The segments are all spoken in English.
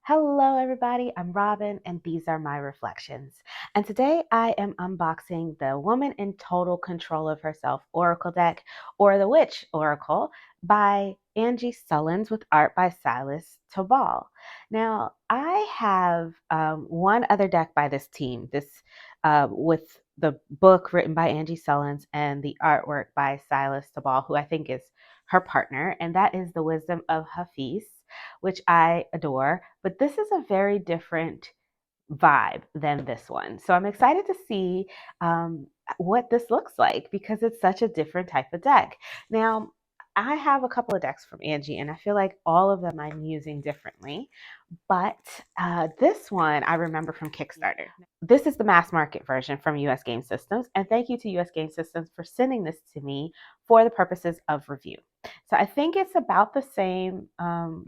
Hello, everybody. I'm Robin, and these are my reflections. And today I am unboxing the Woman in Total Control of Herself Oracle deck, or the Witch Oracle, by Angie Sullins with art by Silas Tobal. Now, I have one other deck by this team. With the book written by Angie Sullins and the artwork by Silas Tobal, who I think is her partner, and that is The Wisdom of Hafiz, which I adore. But this is a very different vibe than this one. So I'm excited to see what this looks like because it's such a different type of deck. Now, I have a couple of decks from Angie, and I feel like all of them I'm using differently. But this one I remember from Kickstarter. This is the mass market version from US Game Systems. And thank you to US Game Systems for sending this to me for the purposes of review. So I think it's about the same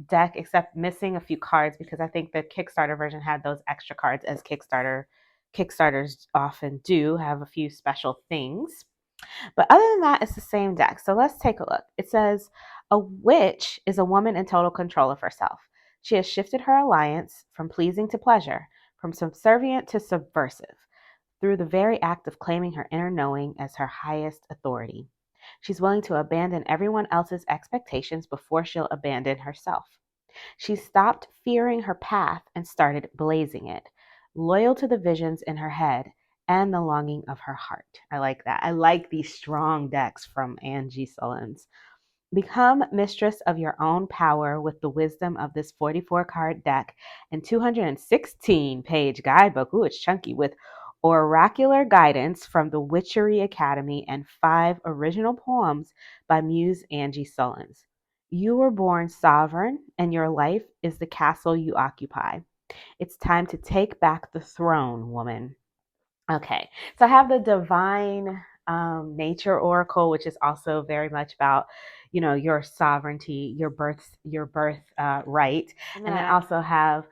deck, except missing a few cards because I think the Kickstarter version had those extra cards, as Kickstarters often do have a few special things. But other than that, it's the same deck. So let's take a look. It says, a witch is a woman in total control of herself. She has shifted her alliance from pleasing to pleasure, from subservient to subversive, through the very act of claiming her inner knowing as her highest authority. She's willing to abandon everyone else's expectations before she'll abandon herself. She stopped fearing her path and started blazing it, loyal to the visions in her head and the longing of her heart. I like that. I like these strong decks from Angie Sullins. Become mistress of your own power with the wisdom of this 44 card deck and 216-page guidebook. Ooh, it's chunky, with oracular guidance from the Witchery Academy and 5 original poems by Muse Angie Sullins. You were born sovereign, and your life is the castle you occupy. It's time to take back the throne, woman. Okay, so I have the Divine Nature Oracle, which is also very much about, your sovereignty, your birth right, and then I also have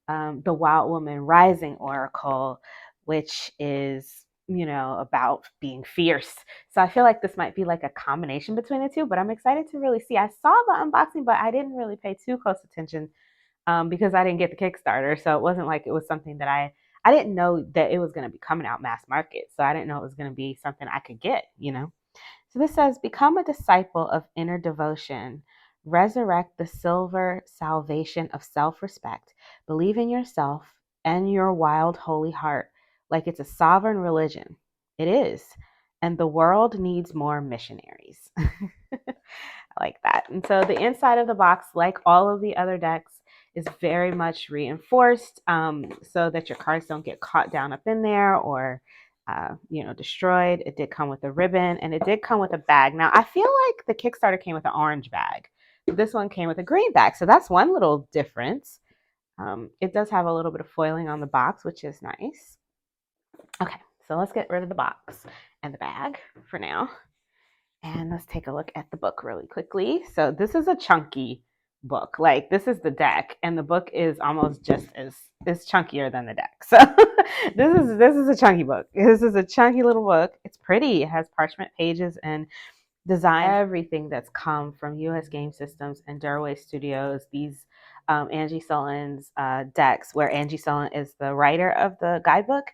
the Wild Woman Rising Oracle, which is about being fierce. So I feel like this might be like a combination between the two, but I'm excited to really see. I saw the unboxing, but I didn't really pay too close attention because I didn't get the Kickstarter. So it wasn't like it was something that I didn't know that it was going to be coming out mass market. So I didn't know it was going to be something I could get. So this says, become a disciple of inner devotion. Resurrect the silver salvation of self-respect. Believe in yourself and your wild, holy heart like it's a sovereign religion. It is. And the world needs more missionaries. I like that. And so the inside of the box, like all of the other decks, is very much reinforced so that your cards don't get caught down up in there or destroyed. It did come with a ribbon, and it did come with a bag. Now, I feel like the Kickstarter came with an orange bag. This one came with a green bag, so that's one little difference. It does have a little bit of foiling on the box, which is nice. Okay, so let's get rid of the box and the bag for now. And let's take a look at the book really quickly. So this is a chunky book. Like, this is the deck, and the book is almost just as chunkier than the deck. So this is a chunky book. This is a chunky little book. It's pretty. It has parchment pages and design everything that's come from US Game Systems and Durway Studios. These Angie Sullins decks, where Angie Sullin is the writer of the guidebook,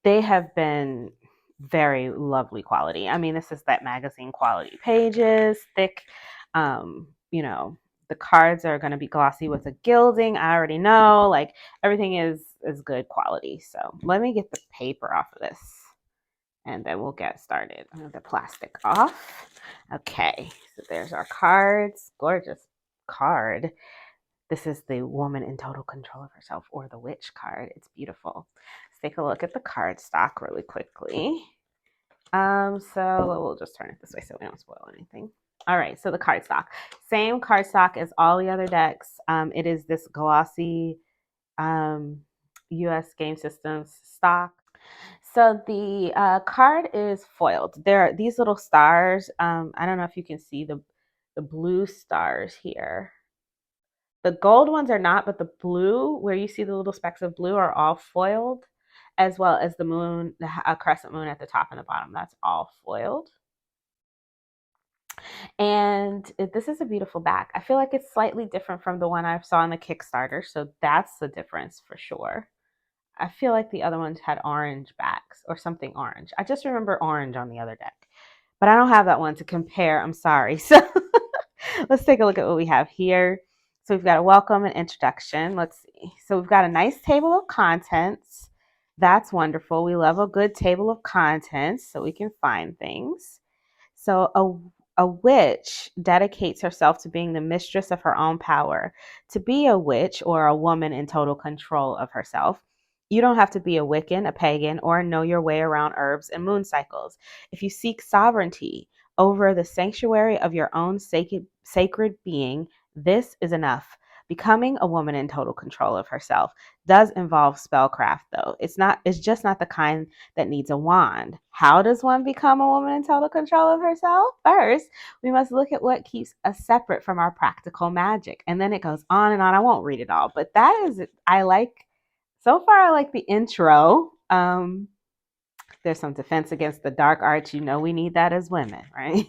they have been very lovely quality. I mean, this is that magazine quality pages, thick. The cards are going to be glossy with a gilding. I already know, like, everything is good quality. So let me get the paper off of this, and then we'll get started. I'm going to the plastic off. Okay, so there's our cards. Gorgeous card. This is the Woman in Total Control of Herself, or the Witch card. It's beautiful. Let's take a look at the card stock really quickly. So we'll just turn it this way so we don't spoil anything. All right, so the card stock. Same card stock as all the other decks. It is this glossy US Game Systems stock. So the card is foiled. There are these little stars. I don't know if you can see the blue stars here. The gold ones are not, but the blue, where you see the little specks of blue, are all foiled, as well as the moon, a crescent moon at the top and the bottom. That's all foiled. And this is a beautiful back. I feel like it's slightly different from the one I saw on the Kickstarter, so that's the difference for sure. I feel like the other ones had orange backs or something orange. I just remember orange on the other deck, but I don't have that one to compare. I'm sorry. So let's take a look at what we have here. So we've got a welcome and introduction. Let's see. So we've got a nice table of contents. That's wonderful. We love a good table of contents so we can find things. So a witch dedicates herself to being the mistress of her own power. To be a witch or a woman in total control of herself, you don't have to be a Wiccan, a pagan, or know your way around herbs and moon cycles. If you seek sovereignty over the sanctuary of your own sacred being, this is enough. Becoming a woman in total control of herself does involve spellcraft, though. It's just not the kind that needs a wand. How does one become a woman in total control of herself? First, we must look at what keeps us separate from our practical magic. And then it goes on and on. I won't read it all, but so far I like the intro. There's some defense against the dark arts. You know, we need that as women, right?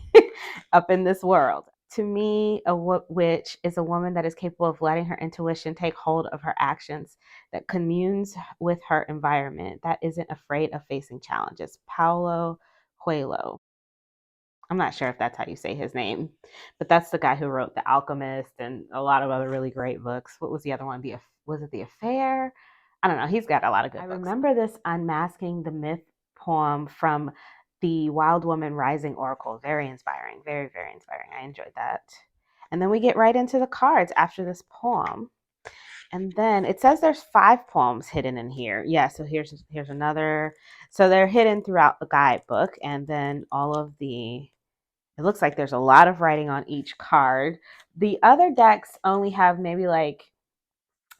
Up in this world. To me, a witch is a woman that is capable of letting her intuition take hold of her actions, that communes with her environment, that isn't afraid of facing challenges. Paulo Coelho. I'm not sure if that's how you say his name, but that's the guy who wrote The Alchemist and a lot of other really great books. What was the other one? Was it The Affair? I don't know. He's got a lot of good books. I remember this Unmasking the Myth poem from the Wild Woman Rising Oracle. Very inspiring. Very, very inspiring. I enjoyed that. And then we get right into the cards after this poem. And then it says there's 5 poems hidden in here. Yeah, so here's another. So they're hidden throughout the guidebook, and then it looks like there's a lot of writing on each card. The other decks only have maybe it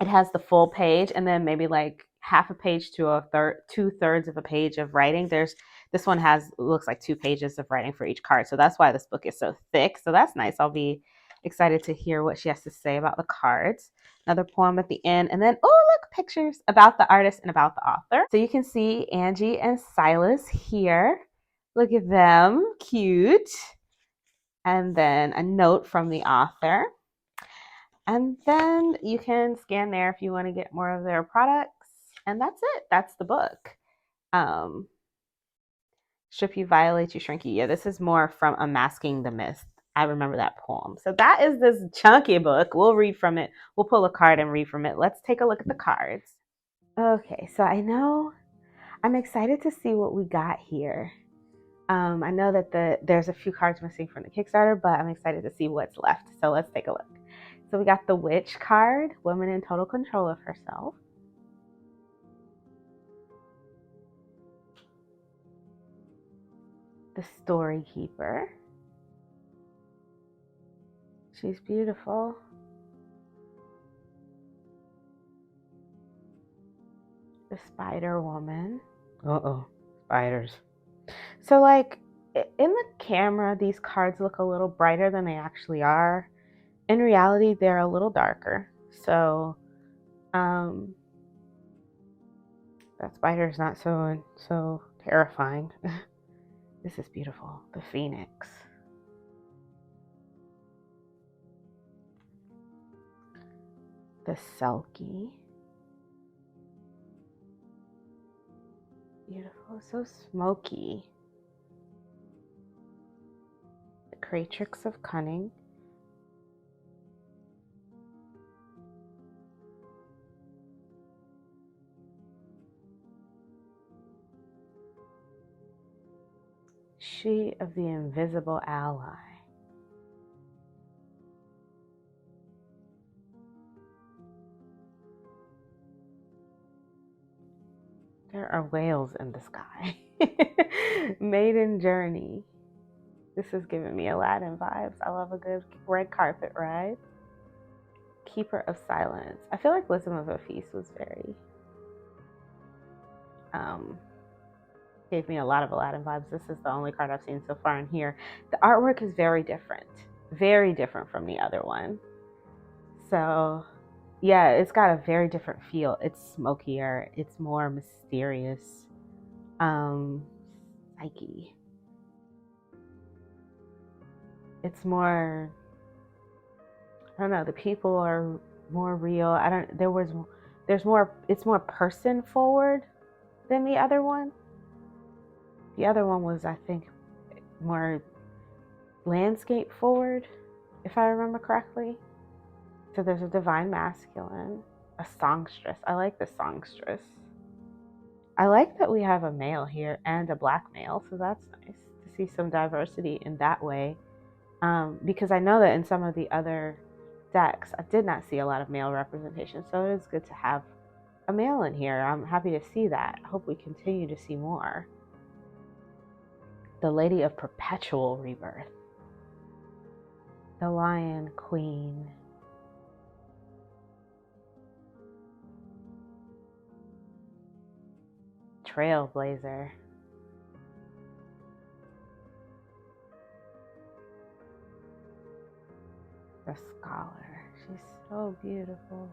has the full page and then maybe like half a page to a third, 2/3 of a page of writing. This one looks like 2 pages of writing for each card. So that's why this book is so thick. So that's nice. I'll be excited to hear what she has to say about the cards. Another poem at the end. And then, oh, look, pictures about the artist and about the author. So you can see Angie and Silas here. Look at them. Cute. And then a note from the author. And then you can scan there if you want to get more of their products. And that's it. That's the book. Strip You, Violate You, Shrink You. Yeah, this is more from Unmasking the Myth. I remember that poem. So that is this chunky book. We'll read from it. We'll pull a card and read from it. Let's take a look at the cards. Okay, so I'm excited to see what we got here. I know that there's a few cards missing from the Kickstarter, but I'm excited to see what's left. So let's take a look. So we got the Witch card, woman in total control of herself. The Story Keeper. She's beautiful. The Spider Woman. Uh-oh, spiders. So like in the camera, these cards look a little brighter than they actually are. In reality, they're a little darker. So that spider is not so terrifying. This is beautiful. The Phoenix. The Selkie. Beautiful. So smoky. The Creatrix of Cunning. She of the Invisible Ally. There are whales in the sky. Maiden Journey. This is giving me Aladdin vibes. I love a good red carpet ride. Keeper of Silence. I feel like Wisdom of a Feast was very gave me a lot of Aladdin vibes. This is the only card I've seen so far in here. The artwork is very different from the other one. So yeah, it's got a very different feel. It's smokier, it's more mysterious. Psyche. it's more, I don't know, the people are more real. There's more, it's more person forward than the other one. The other one was, I think, more landscape forward, if I remember correctly. So there's a divine masculine, a songstress. I like the songstress. I like that we have a male here and a black male, so that's nice to see some diversity in that way. Because I know that in some of the other decks, I did not see a lot of male representation, so it is good to have a male in here. I'm happy to see that. I hope we continue to see more. The Lady of Perpetual Rebirth. The Lion Queen. Trailblazer. The Scholar. She's so beautiful.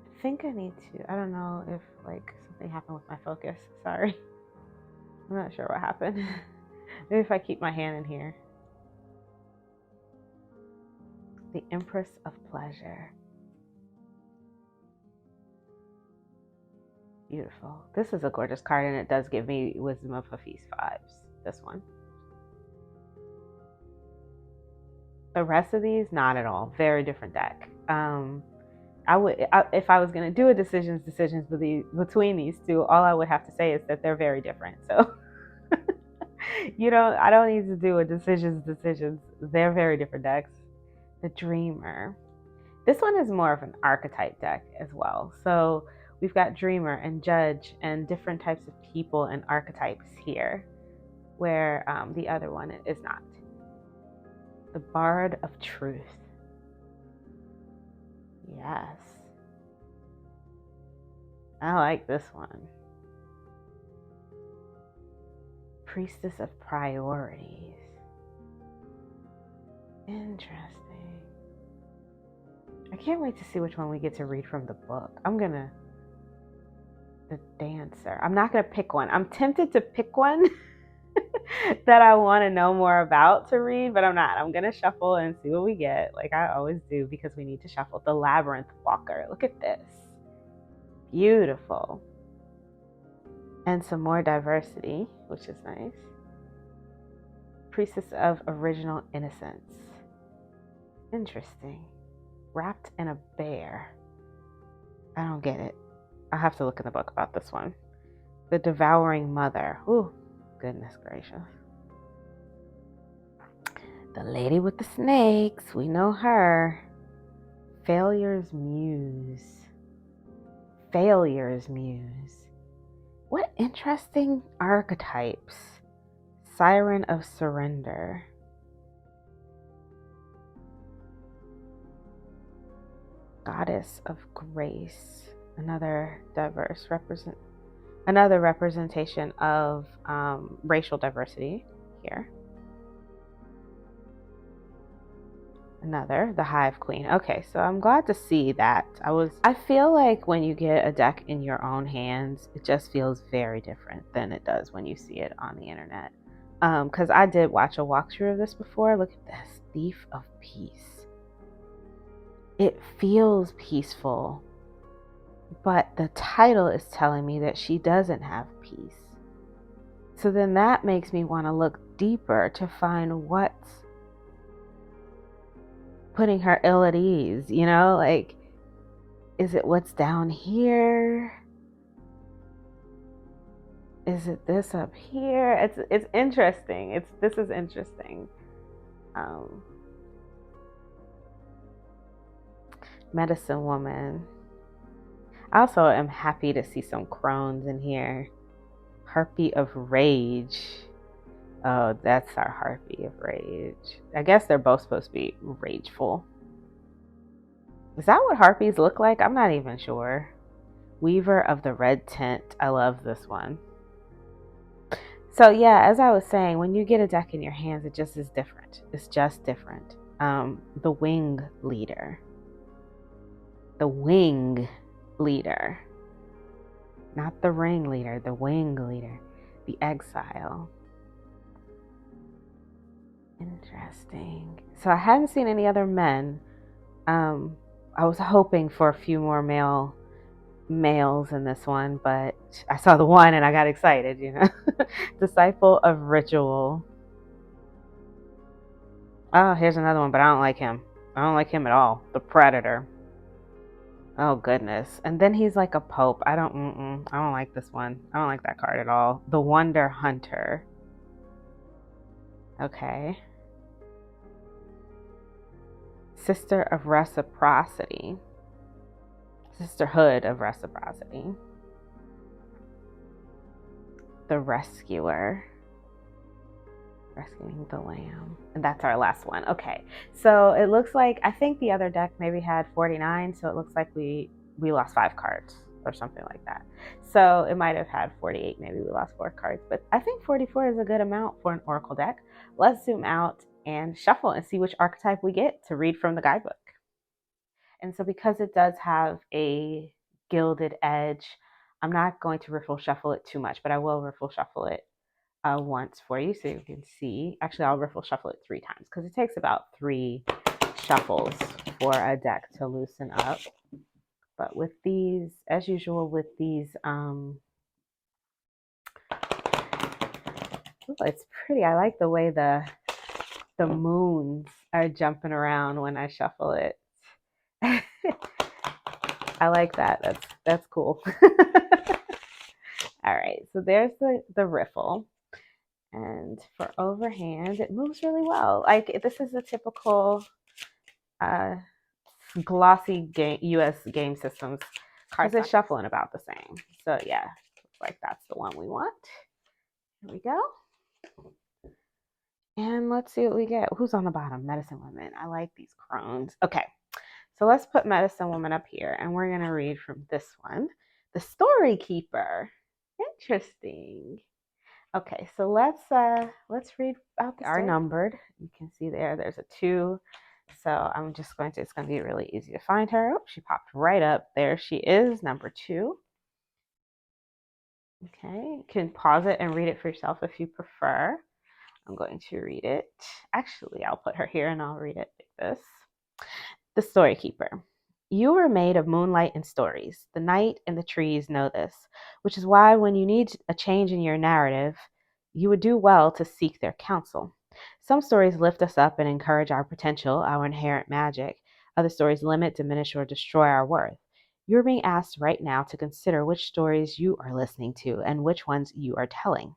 I think I need to, I don't know if like something happened with my focus. Sorry. I'm not sure what happened. Maybe if I keep my hand in here. The Empress of Pleasure. Beautiful. This is a gorgeous card, and it does give me Wisdom of Hafiz vibes. This one. The rest of these, not at all. Very different deck. If I was going to do a decisions between these two, all I would have to say is that they're very different. So I don't need to do a decisions. They're very different decks. The Dreamer. This one is more of an archetype deck as well. So we've got Dreamer and Judge and different types of people and archetypes here, where the other one is not. The Bard of Truth. Yes. I like this one. Priestess of Priorities. Interesting. I can't wait to see which one we get to read from the book. The Dancer. I'm not gonna pick one. I'm tempted to pick one that I want to know more about to read, but I'm not. I'm gonna shuffle and see what we get, like I always do, because we need to shuffle. The Labyrinth Walker. Look at this. Beautiful. And some more diversity, which is nice. Priestess of Original Innocence. Interesting. Wrapped in a bear. I don't get it. I'll have to look in the book about this one. The Devouring Mother. Ooh, goodness gracious. The Lady with the Snakes. We know her. Failure's Muse. Failure's Muse. What interesting archetypes. Siren of Surrender. Goddess of Grace. Another representation of racial diversity here. The Hive Queen. Okay, so I'm glad to see that. I feel like when you get a deck in your own hands, it just feels very different than it does when you see it on the internet. Because I did watch a walkthrough of this before. Look at this. Thief of Peace. It feels peaceful, but the title is telling me that she doesn't have peace. So then that makes me want to look deeper to find what's putting her ill at ease, like, is it what's down here? Is it this up here? It's interesting. This is interesting. Medicine Woman. I also am happy to see some crones in here. Harpy of Rage. Oh, that's our Harpy of Rage. I guess they're both supposed to be rageful. Is that what harpies look like? I'm not even sure. Weaver of the Red Tent. I love this one. So yeah, as I was saying, when you get a deck in your hands, it just is different. It's just different. The Wing Leader. The Wing Leader. Not the Ring Leader, the Wing Leader. The Exile. Interesting. So I hadn't seen any other men. Um, I was hoping for a few more males in this one, but I saw the one and I got excited, Disciple of ritual. Oh, here's another one, but I don't like him. I don't like him at all. The predator. Oh goodness. And then he's like a pope. I don't like this one. I don't like that card at all. The wonder hunter. Okay. Sister of reciprocity. Sisterhood of reciprocity. The rescuer. Rescuing the lamb. And that's our last one. Okay. So it looks like, I think the other deck maybe had 49. So it looks like we lost 5 cards or something like that. So it might have had 48. Maybe we lost 4 cards. But I think 44 is a good amount for an oracle deck. Let's zoom out and shuffle and see which archetype we get to read from the guidebook. And so because it does have a gilded edge, I'm not going to riffle shuffle it too much, but I will riffle shuffle it once for you so you can see. Actually, I'll riffle shuffle it 3 times because it takes about 3 shuffles for a deck to loosen up. But with these, as usual, with these, it's pretty. I like the way the moons are jumping around when I shuffle it. I like that. That's cool. All right, so there's the riffle. And for overhand, it moves really well. Like this is a typical glossy US game systems cards. It's shuffling about the same. So yeah, looks like that's the one we want. Here we go. And let's see what we get. Who's on the bottom? Medicine Woman. I like these crones. Okay, so let's put Medicine Woman up here, and we're gonna read from this one, the Story Keeper. Interesting. Okay, so let's read out the story. Are numbered. You can see there's a 2. So I'm just going to, it's going to be really easy to find her. Oh, she popped right up. There she is, number 2. Okay, you can pause it and read it for yourself if you prefer. I'm going to read it. Actually, I'll put her here and I'll read it like this. The Story Keeper. You were made of moonlight and stories. The night and the trees know this, which is why when you need a change in your narrative, you would do well to seek their counsel. Some stories lift us up and encourage our potential, our inherent magic. Other stories limit, diminish, or destroy our worth. You're being asked right now to consider which stories you are listening to and which ones you are telling.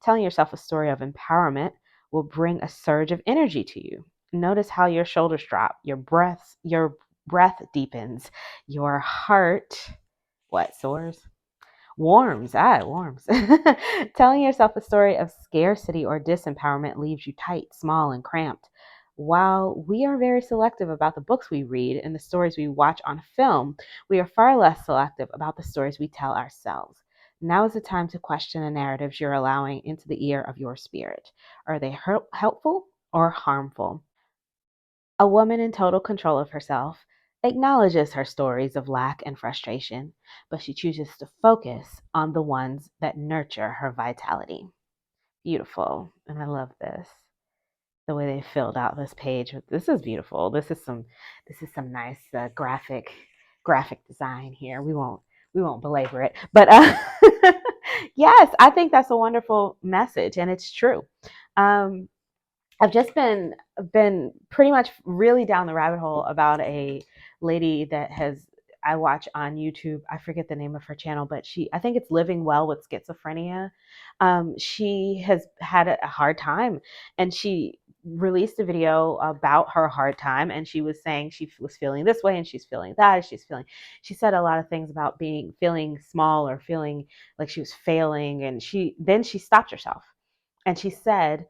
Telling yourself a story of empowerment will bring a surge of energy to you. Notice how your shoulders drop, your breath deepens, your heart soars? Warms. It warms. Telling yourself a story of scarcity or disempowerment leaves you tight, small, and cramped. While we are very selective about the books we read and the stories we watch on film, we are far less selective about the stories we tell ourselves. Now is the time to question the narratives you're allowing into the ear of your spirit. Are they helpful or harmful? A woman in total control of herself acknowledges her stories of lack and frustration, but she chooses to focus on the ones that nurture her vitality. Beautiful. And I love this. The way they filled out this page. This is beautiful. This is some nice graphic design here. We won't belabor it. But yes, I think that's a wonderful message and it's true. I've just been pretty much really down the rabbit hole about a lady that I watch on YouTube. I forget the name of her channel, but I think it's Living Well with Schizophrenia. She has had a hard time, and she released a video about her hard time, and she was saying she was feeling this way, and she's feeling that. She said a lot of things about feeling small or feeling like she was failing, and she stopped herself, and she said,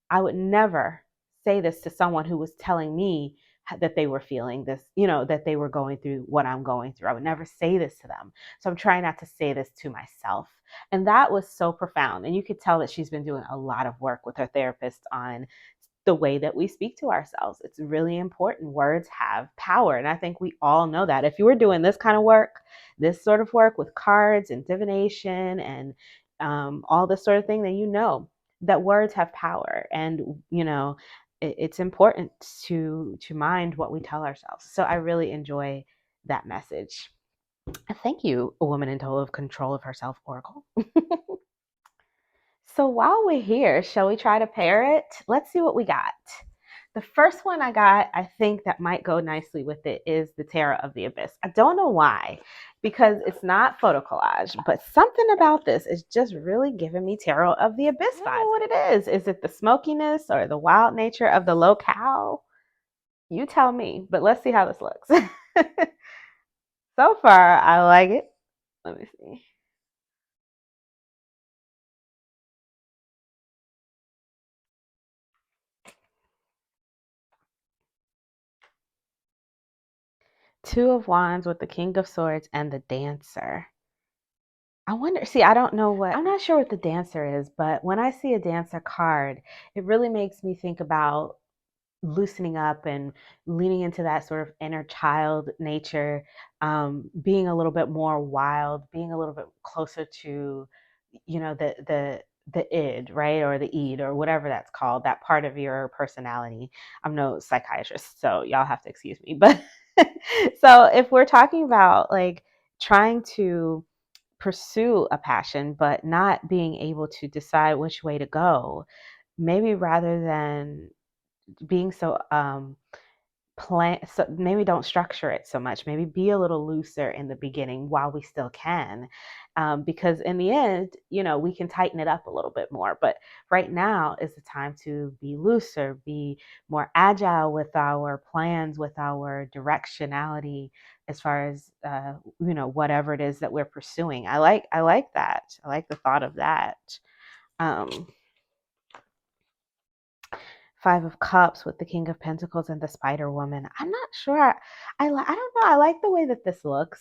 I would never say this to someone who was telling me that they were feeling this, that they were going through what I'm going through. I would never say this to them. So I'm trying not to say this to myself. And that was so profound. And you could tell that she's been doing a lot of work with her therapist on the way that we speak to ourselves. It's really important. Words have power. And I think we all know that. If you were doing this kind of work, this sort of work with cards and divination and all this sort of thing, then you know that words have power. And, it's important to mind what we tell ourselves. So I really enjoy that message. Thank you, a woman in total control of herself, Oracle. So while we're here, shall we try to pair it? Let's see what we got. The first one I got, I think that might go nicely with it, is the Tarot of the Abyss. I don't know why, because it's not photo collage, but something about this is just really giving me Tarot of the Abyss vibes. I don't know what it is. Is it the smokiness or the wild nature of the locale? You tell me, but let's see how this looks. So far, I like it. Let me see. Two of Wands with the King of Swords and the Dancer. I wonder, see, I don't know what, I'm not sure what the Dancer is, but when I see a Dancer card, it really makes me think about loosening up and leaning into that sort of inner child nature, being a little bit more wild, being a little bit closer to, the id, right, or the id, or whatever that's called, that part of your personality. I'm no psychiatrist, so y'all have to excuse me, but so if we're talking about like trying to pursue a passion but not being able to decide which way to go, maybe rather than being so plan, so maybe don't structure it so much, maybe be a little looser in the beginning while we still can, because in the end, we can tighten it up a little bit more, but right now is the time to be looser, be more agile with our plans, with our directionality, as far as whatever it is that we're pursuing. I like that. I like the thought of that. um Five of Cups with the King of Pentacles and the Spider Woman. I'm not sure. I don't know. I like the way that this looks,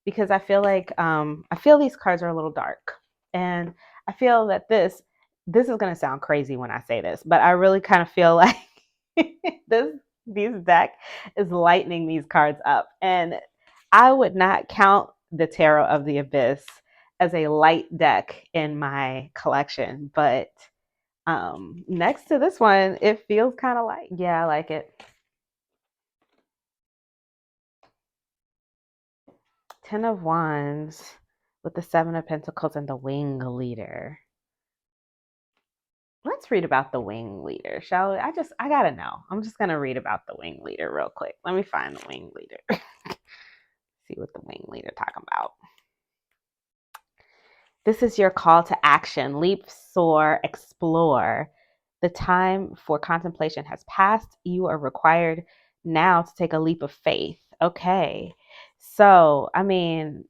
because I feel like I feel these cards are a little dark, and I feel that this is gonna sound crazy when I say this, but I really kind of feel like these deck is lightening these cards up, and I would not count the Tarot of the Abyss as a light deck in my collection, but next to this one, it feels kind of light. Yeah, I like it. Ten of Wands with the Seven of Pentacles and the Wing Leader. Let's read about the Wing Leader, shall we? I gotta know. I'm just gonna read about the Wing Leader real quick. Let me find the Wing Leader. See what the Wing Leader talking about. This is your call to action. Leap, soar, explore. The time for contemplation has passed. You are required now to take a leap of faith. Okay. So, I mean,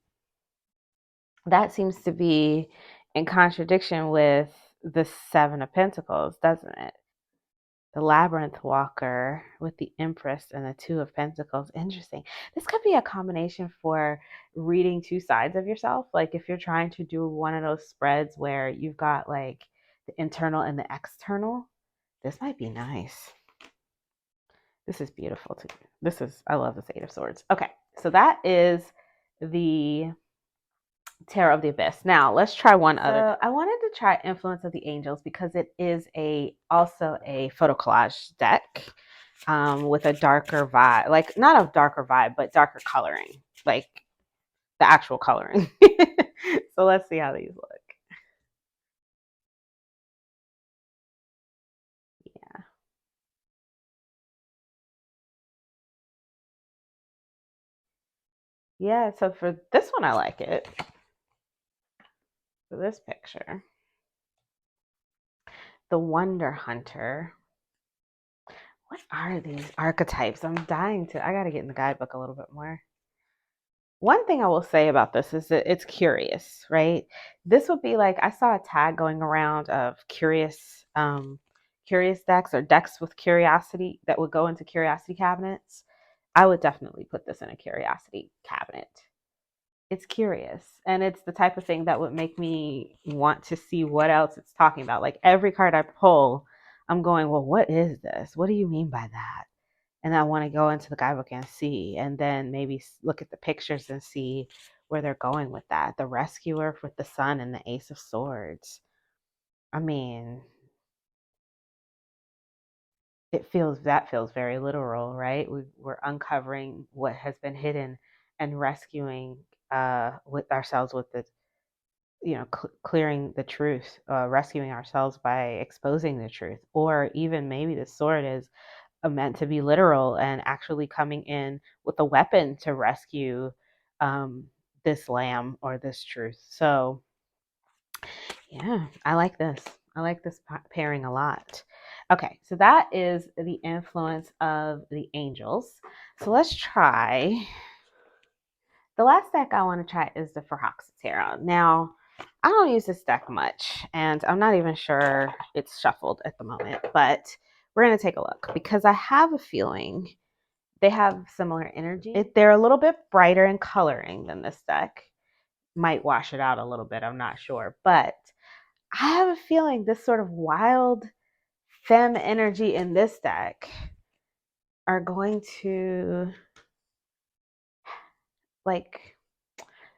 that seems to be in contradiction with the Seven of Pentacles, doesn't it? The Labyrinth Walker with the Empress and the Two of Pentacles. Interesting. This could be a combination for reading two sides of yourself. Like if you're trying to do one of those spreads where you've got like the internal and the external, this might be nice. This is beautiful too. I love this Eight of Swords. Okay, so that is the Tarot of the Abyss. Now let's try one other. I wanted to try Influence of the Angels because it is also a photo collage deck, with a darker vibe, like not a darker vibe, but darker coloring, like the actual coloring. So let's see how these look. Yeah. Yeah, so for this one, I like it. For this picture, the Wonder Hunter. What are these archetypes? I got to get in the guidebook a little bit more. One thing I will say about this is that it's curious, right? This would be like, I saw a tag going around of curious decks, or decks with curiosity that would go into curiosity cabinets. I would definitely put this in a curiosity cabinet. It's curious, and it's the type of thing that would make me want to see what else it's talking about. Like every card I pull, I'm going, well, what is this? What do you mean by that? And I want to go into the guidebook and see, and then maybe look at the pictures and see where they're going with that. The Rescuer with the Sun and the Ace of Swords. I mean, that feels very literal, right? We're uncovering what has been hidden and rescuing with ourselves with the clearing the truth, rescuing ourselves by exposing the truth, or even maybe the sword is meant to be literal and actually coming in with a weapon to rescue um, this lamb or this truth. So yeah, I like this. I like this pairing a lot. Okay, so that is the influence of the angels. So let's try. The last deck I want to try is the Tarot. Now, I don't use this deck much, and I'm not even sure it's shuffled at the moment, but we're going to take a look because I have a feeling they have similar energy. They're a little bit brighter in coloring than this deck. Might wash it out a little bit, I'm not sure, but I have a feeling this sort of wild femme energy in this deck are going to like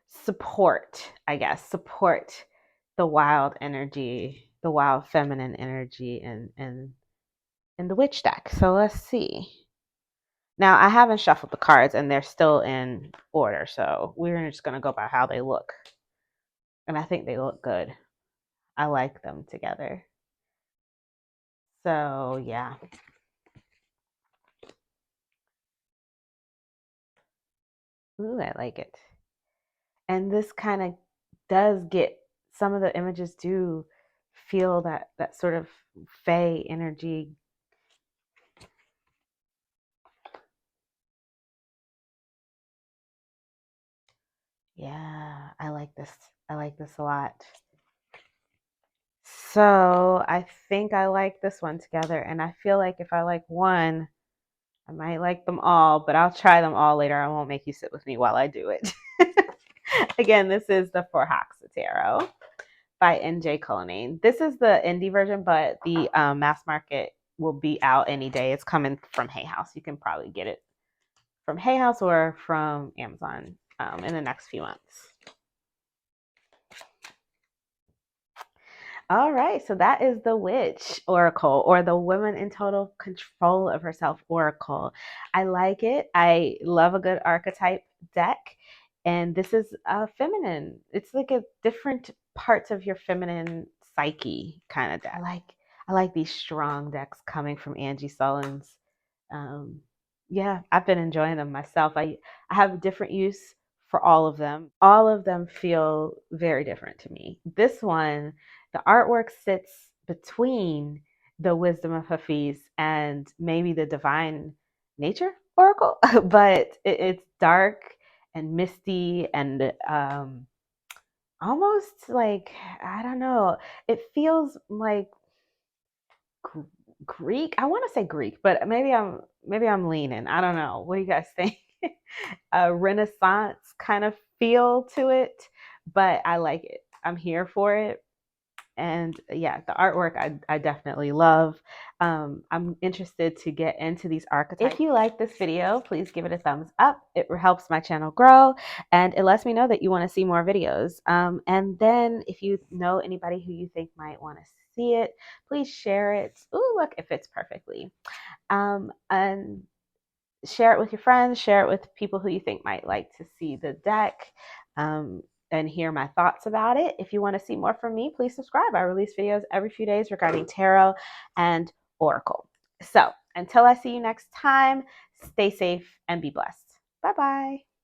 support, I guess, support the wild energy, the wild feminine energy in the witch deck. So let's see. Now I haven't shuffled the cards and they're still in order, so we're just gonna go by how they look. And I think they look good. I like them together. So yeah. Ooh, I like it. And this kind of does get, some of the images do feel that sort of fae energy. Yeah, I like this. I like this a lot. So I think I like this one together, and I feel like if I like one, I might like them all, but I'll try them all later. I won't make you sit with me while I do it. Again, this is the Tarot by NJ Colonine. This is the indie version, but the mass market will be out any day. It's coming from Hay House. You can probably get it from Hay House or from Amazon in the next few months. All right, so that is the Witch Oracle, or the Woman in Total Control of Herself Oracle. I like it. I love a good archetype deck. And this is feminine. It's like a different parts of your feminine psyche kind of deck. I like these strong decks coming from Angie Sullins. Yeah, I've been enjoying them myself. I have a different use for all of them. All of them feel very different to me. This one, the artwork sits between the Wisdom of Hafiz and maybe the Divine Nature Oracle, but it's dark and misty and almost like, I don't know. It feels like Greek. I want to say Greek, but maybe I'm leaning. I don't know. What do you guys think? A Renaissance kind of feel to it, but I like it. I'm here for it. And yeah, the artwork I definitely love. I'm interested to get into these archetypes. If you like this video, please give it a thumbs up. It helps my channel grow and it lets me know that you want to see more videos. And then if you know anybody who you think might want to see it, please share it. Ooh, look, it fits perfectly. And share it with your friends, share it with people who you think might like to see the deck and hear my thoughts about it. If you want to see more from me, please subscribe. I release videos every few days regarding tarot and oracle. So until I see you next time, stay safe and be blessed. Bye-bye.